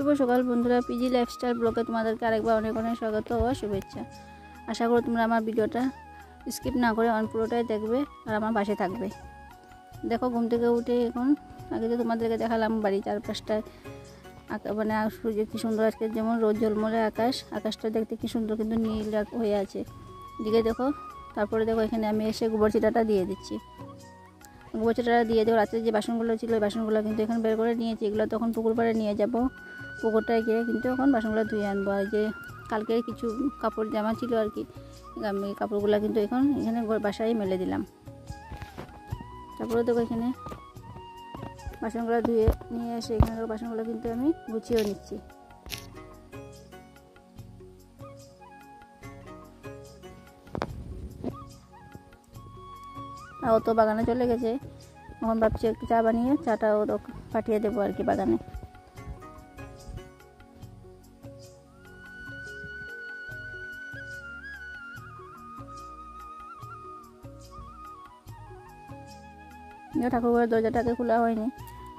শুভ সকাল বন্ধুরা, PG lifestyle ব্লগে তোমাদেরকে আরেকবার অনেক অনেক স্বাগত ও শুভেচ্ছা। আশা করি তোমরা আমার ভিডিওটা স্কিপ না করে পুরোটাই দেখবে আর আমার পাশে থাকবে। দেখো, ঘুম থেকে উঠে এখন আগে তো তোমাদেরকে দেখালাম বাড়ি চারপাশটায় মানে সূর্য কী সুন্দর, আজকে যেমন রোদ ঝলমলে আকাশটা দেখতে কী সুন্দর কিন্তু নীল হয়ে আছে দিকে দেখো। তারপরে দেখো এখানে আমি এসে গোবর ছিটাটা দিয়ে দিচ্ছি। গোবর ছিটাটা দিয়ে দেবো। রাত্রে যে বাসনগুলো ছিল ওই বাসনগুলো কিন্তু এখন বের করে নিয়েছি। এগুলো তখন পুকুর পাড়ে নিয়ে যাব, পুকুরটায় গিয়ে কিন্তু এখন বাসনগুলো ধুয়ে আনবো। আর যে কালকে কিছু কাপড় জামা ছিল আর কি, আমি কাপড়গুলো কিন্তু এখন এখানে বাসায় মেলে দিলাম। তারপরে দেখো এখানে বাসনগুলো ধুয়ে নিয়ে এসে এখানে বাসনগুলো কিন্তু আমি গুছিয়েও নিচ্ছি। আর ও তো বাগানে চলে গেছে, এখন ভাবছি একটু চা বানিয়ে চাটা ও পাঠিয়ে দেবো আর কি বাগানে। ঠাকুরঘরের দরজাটাকে খোলা হয়নি,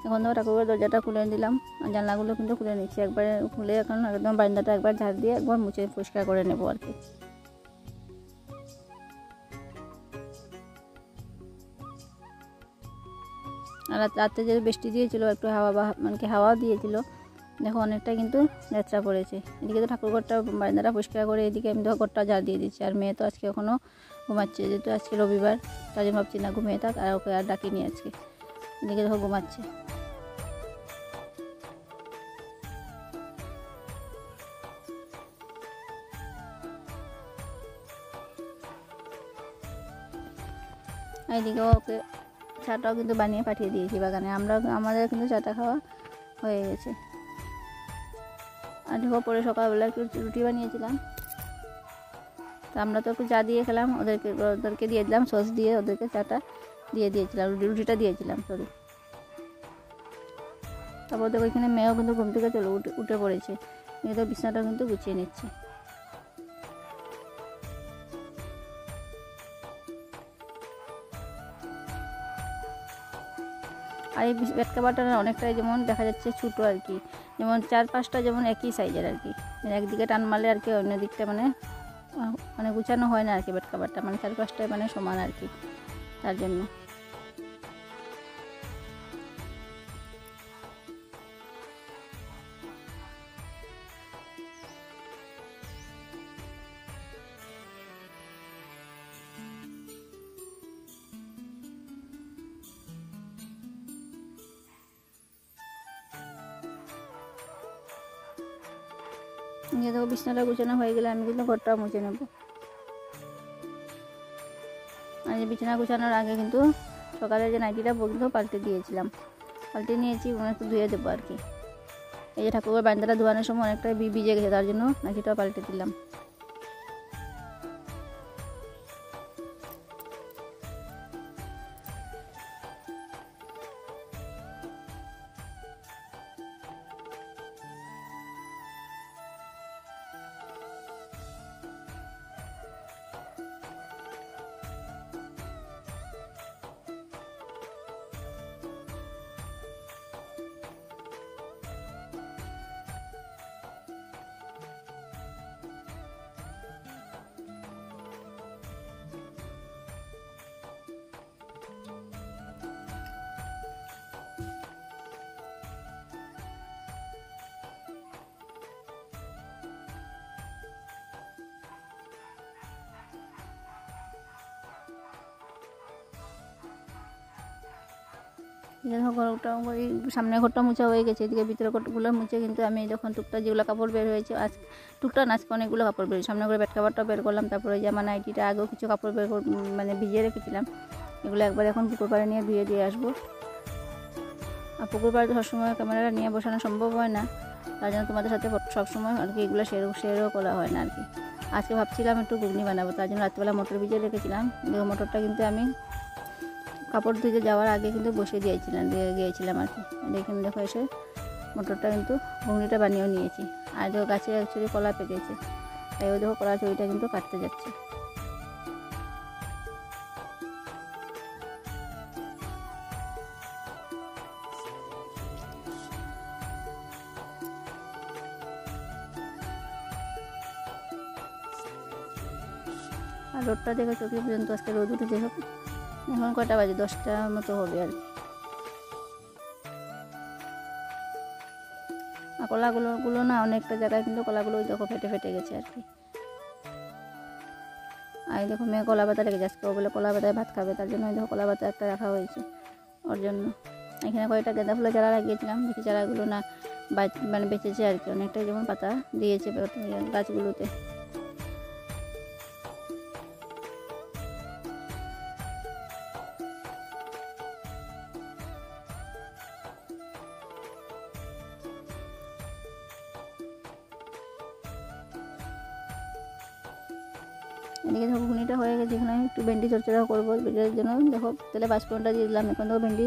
এখন তো ঠাকুরঘরের দরজাটা খুলে দিলাম। আর জানলাগুলো কিন্তু খুলে নিচ্ছি একবারে, খুলে এখন একদম বারান্দাটা একবার ঝাড় দিয়ে একবার মুছে পরিষ্কার করে নেবো আর কি। আর রাতে যে বৃষ্টি দিয়েছিল, একটু হাওয়াও দিয়েছিল, দেখো অনেকটা কিন্তু যাত্রা পড়েছে। এদিকে তো ঠাকুরঘরটা বারান্দাটা পরিষ্কার করে এদিকে আমি দেখো ঘরটা ঝাড় দিয়ে দিচ্ছি। আর মেয়ে তো আজকে এখনও ঘুমাচ্ছে, যেহেতু আজকে রবিবার, তাই জন্য ভাবছি না ঘুমিয়ে থাক, আর ওকে আর ডাকিনি আজকে। এদিকে দেখো ঘুমাচ্ছে। এইদিকে ওকে চাটাও কিন্তু বানিয়ে পাঠিয়ে দিয়েছি বাগানে। আমাদের কিন্তু চাটা খাওয়া হয়ে গেছে। আর দেখো পরে সকালবেলা একটু রুটি বানিয়েছিলাম, তো আমরা তো একটু চা দিয়ে খেলাম, ওদেরকে দিয়ে দিলাম সস দিয়ে, ওদেরকে চাটা দিয়ে দিয়েছিলাম, রুটিটা দিয়েছিলাম সরি। তারপর দেখো এখানে মেয়েও কিন্তু ঘুম থেকে উঠে পড়েছে, তো বিছানাটা কিন্তু গুছিয়ে নিচ্ছে। আর এই বেড কভারটা অনেকটাই যেমন দেখা যাচ্ছে ছোটো আর কি, যেমন 4-5টা যেমন একই সাইজের আর কি, একদিকে টান মারলে আর কি অন্য দিকটা মানে গুছানো হয় না আর কি। বেড কভারটা মানে 4-5টায় মানে সমান আর কি, তার জন্য। নিয়ে দেখো বিছানাটা গুছানো হয়ে গেলে আমি কিন্তু ঘরটা মুছে নেব। আর এই বিছানা গুছানোর আগে কিন্তু সকালে যে নাইটিটা কিন্তু পাল্টে নিয়েছি, একটু ধুয়ে দেবো আর কি। এই যে ঠাকুরের বারান্দাটা ধোয়ানোর সময় অনেকটা ভিজে গেছে, তার জন্য নাইটিটাও পাল্টে দিলাম। ঘরটা ওই সামনের ঘরটা মোছা হয়ে গেছে, এদিকে ভিতরে ঘরগুলো মুছে কিন্তু আমি যখন টুকটাক যেগুলো কাপড় বের হয়েছে, টুকটাক আজকে অনেকগুলো কাপড় বের, সামনে করে বেড কাপড়টা বের করলাম। তারপরে জামা নাইটিটা আগেও কিছু কাপড় মানে ভিজিয়ে রেখেছিলাম, এগুলো একবার এখন পুকুর পাড়ে নিয়ে ধুয়ে দিয়ে আসবো। আর পুকুর পাড়ে সবসময় ক্যামেরাটা নিয়ে বসানো সম্ভব হয় না, তার জন্য তোমাদের সাথে সবসময় আর কি এগুলো শেয়ারও করা হয় না আর কি। আজকে ভাবছিলাম একটু ঘুগনি বানাবো, তার জন্য রাত্রিবেলা মটর ভিজিয়ে রেখেছিলাম। মটরটা কিন্তু আমি কাপড় ধুতে যাওয়ার আগে কিন্তু বসিয়ে গিয়েছিলাম আর কি। দেখুন দেখো এসে মটরটা কিন্তু ঘুগনিটা বানিয়েও নিয়েছি। আর দেখো গাছে অ্যাকচুয়ালি কলা পেকেছে, তাই দেখো কলা চুরিটা কিন্তু কাটতে যাচ্ছে। আর রোদটা দেখে চোখে পর্যন্ত আজকে রোদ উঠেছে। এখন কটা বাজে, 10টার মতো হবে আর কি। আর কলাগুলো না অনেকটা জায়গায় কিন্তু কলাগুলো দেখো ফেটে ফেটে গেছে আর কি। আর দেখো মেয়ে কলা পাতা রেখে যাচ্ছে, ও বলে কলা পাতায় ভাত খাবে, তার জন্য দেখো কলা পাতা একটা রাখা হয়েছে ওর জন্য। এখানে কয়েকটা গাঁদা ফুলের চারা লাগিয়েছিলাম, দেখি চারাগুলো না মানে বেঁচেছে আর কি, অনেকটাই যেমন পাতা দিয়েছে গাছগুলোতে। এদিকে দেখো ঘুনিটা হয়ে গেছে, এখানে একটু ভেন্ডি চচ্চড়া করবো ভিডিওর জন্য। দেখো তেলে পাঁচফোড়নটা দিয়ে দিলাম, এখন দেখো ভেন্ডি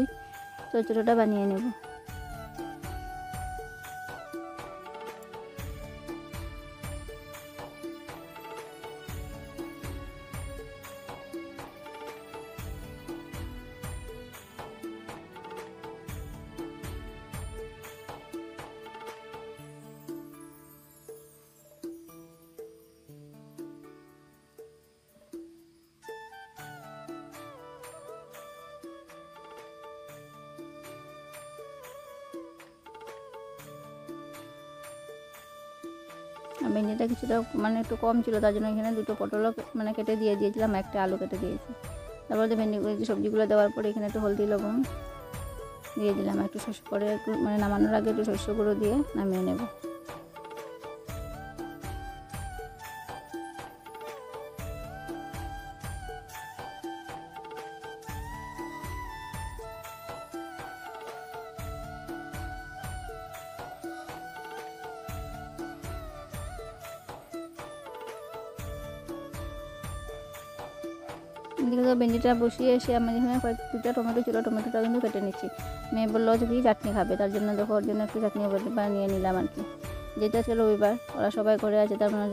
চচ্চড়াটা বানিয়ে নেব। ভেন্ডিটা কিছুটা মানে একটু কম ছিল, তার জন্য এখানে দুটো পটলও মানে কেটে দিয়ে দিয়েছিলাম, একটা আলু কেটে দিয়েছি। তারপরে ভেন্ডিগুলো সবজিগুলো দেওয়ার পরে এখানে একটু হলদি লবণ দিয়ে দিলাম, একটু শস্য পরে একটু মানে নামানোর আগে একটু শস্য গুঁড়ো দিয়ে নামিয়ে নেব। এদিকে তো ভেন্ডিটা বসিয়ে এসে আমি এখানে দুটা টমেটো ছিল, টমেটোটা কিন্তু কেটে নিচ্ছি। মেয়ে বললো যে কি চাটনি খাবে, তার জন্য দেখো ওর জন্য একটু চাটনি বানিয়ে নিলাম আর কি। যেটা আজকে রবিবার, ওরা সবাই করে আছে, তার মানে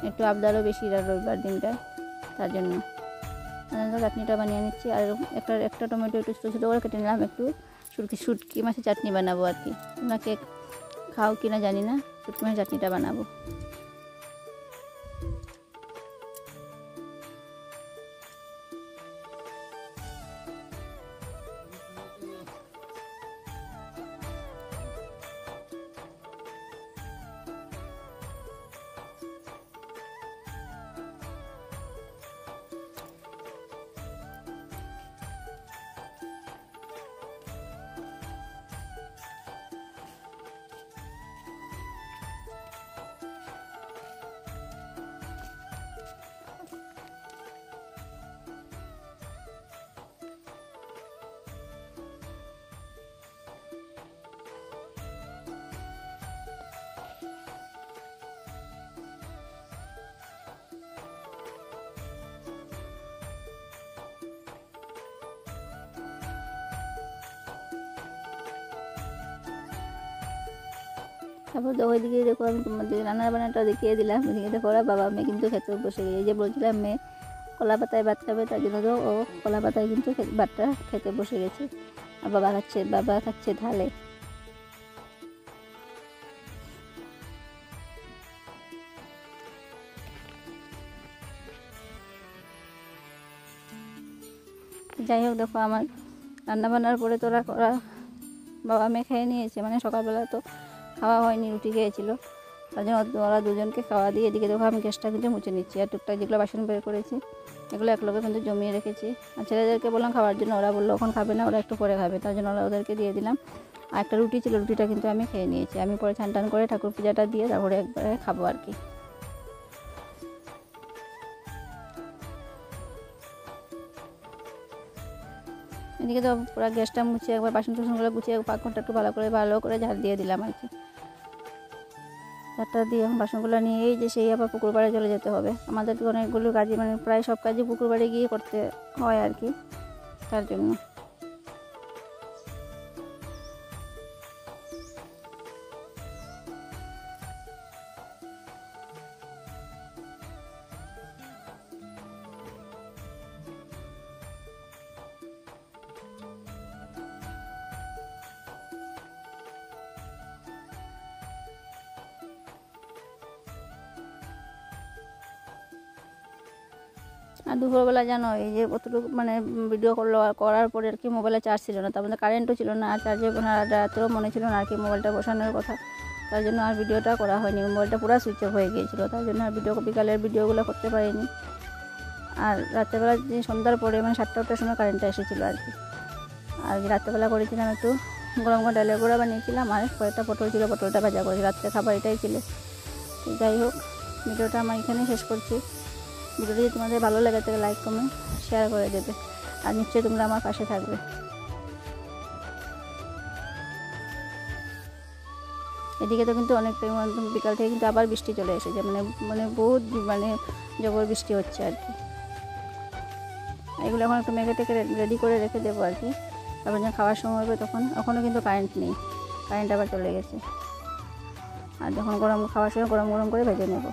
একটু আবদারও বেশি রবিবার দিনটা, তার জন্য চাটনিটা বানিয়ে নিচ্ছি। আর একটা টমেটো একটু ছোটো ছোটো করে কেটে নিলাম, একটু শুটকি মাছের চাটনি বানাবো আর কি। তোমরা কেক খাও কিনা জানি না, শুটকি মাছের চাটনিটা বানাবো। তারপর তো ওইদিকে দেখো আমি তোমাদের রান্না বান্নাটা দেখিয়ে দিলাম। ওইদিকে দেখো ওরা বাবা মেয়ে কিন্তু খেতে বসে গেছে। যে বলছিলাম মেয়ে কলা পাতায় ভাত খাবে, তার জন্য তো ও কলা পাতায় কিন্তু ভাতটা খেতে বসে গেছে। আর বাবা খাচ্ছে ঢালে। যাই হোক দেখো আমার রান্না বান্নার পরে তো ওরা বাবা মেয়ে খেয়ে নিয়েছে, মানে সকালবেলা তো খাওয়া হয়নি, রুটি খেয়েছিল, তার জন্য ওরা দুজনকে খাওয়া দিয়ে এদিকে দেখো আমি গ্যাসটা কিন্তু মুছে নিচ্ছি। আর টুকটাক যেগুলো বাসন বের করেছি এগুলো একলগে কিন্তু জমিয়ে রেখেছি। আর ছেলেদেরকে বললাম খাওয়ার জন্য, ওরা বললো এখন খাবে না, ওরা একটু পরে খাবে, তার জন্য ওদেরকে দিয়ে দিলাম। আর একটা রুটি ছিল, রুটিটা কিন্তু আমি খেয়ে নিয়েছি। আমি পরে ছান টান করে ঠাকুর পূজাটা দিয়ে তারপরে একবারে খাবো আর কি। এদিকে তো পুরো গ্যাসটা মুছে একবার বাসন টাসনগুলো গুছিয়ে পাকঘরটা একটু ভালো করে ঝাড় দিয়ে দিলাম আর কি। ঝাড়টা দিয়ে এখন বাসনগুলো নিয়ে এই যে সেই আবার পুকুর পাড়ে চলে যেতে হবে। আমাদের অনেকগুলো কাজই মানে প্রায় সব কাজই পুকুর পাড়ে গিয়ে করতে হয় আর কি, তার জন্য। আর দুপুরবেলা জানো এই যে কতটুকু মানে ভিডিও করার পরে আর কি মোবাইলে চার্জ ছিল না, তার মধ্যে কারেন্টও ছিল না, আর চার্জে রাতেও মনে ছিল না আর কি মোবাইলটা বসানোর কথা, তার জন্য আর ভিডিওটা করা হয়নি। মোবাইলটা পুরো সুইচ অফ হয়ে গিয়েছিলো, তার জন্য আর বিকালের ভিডিওগুলো করতে পারিনি। আর রাত্রেবেলা যে সন্ধ্যার পরে মানে 7টা-8টার সময় কারেন্টটা এসেছিলো আর কি। আর রাত্রেবেলা করেছিলাম একটু গরম গরম ডালের গুঁড়া বানিয়েছিলাম, আর কয়েকটা পটল ছিল, পটলটা ভাজা করেছি। রাত্রে খাবার এটাই ছিল। তো যাই হোক, ভিডিওটা আমি এখানে শেষ করছি। ভিডিওটা যদি তোমাদের ভালো লাগে তাহলে লাইক কমেন্ট শেয়ার করে দেবে, আর নিশ্চয়ই তোমরা আমার পাশে থাকবে। এদিকে তো কিন্তু অনেকটাই বিকাল থেকে কিন্তু আবার বৃষ্টি চলে এসেছে, মানে বহুত জবর বৃষ্টি হচ্ছে আর কি। এগুলো এখন একটু মেঘে টেকে রেডি করে রেখে দেবো আর কি, তারপর যখন খাওয়ার সময় হবে তখন। এখনও কিন্তু কারেন্ট নেই, কারেন্ট আবার চলে গেছে। আর যখন খাওয়ার সময় গরম গরম করে ভেজে নেব।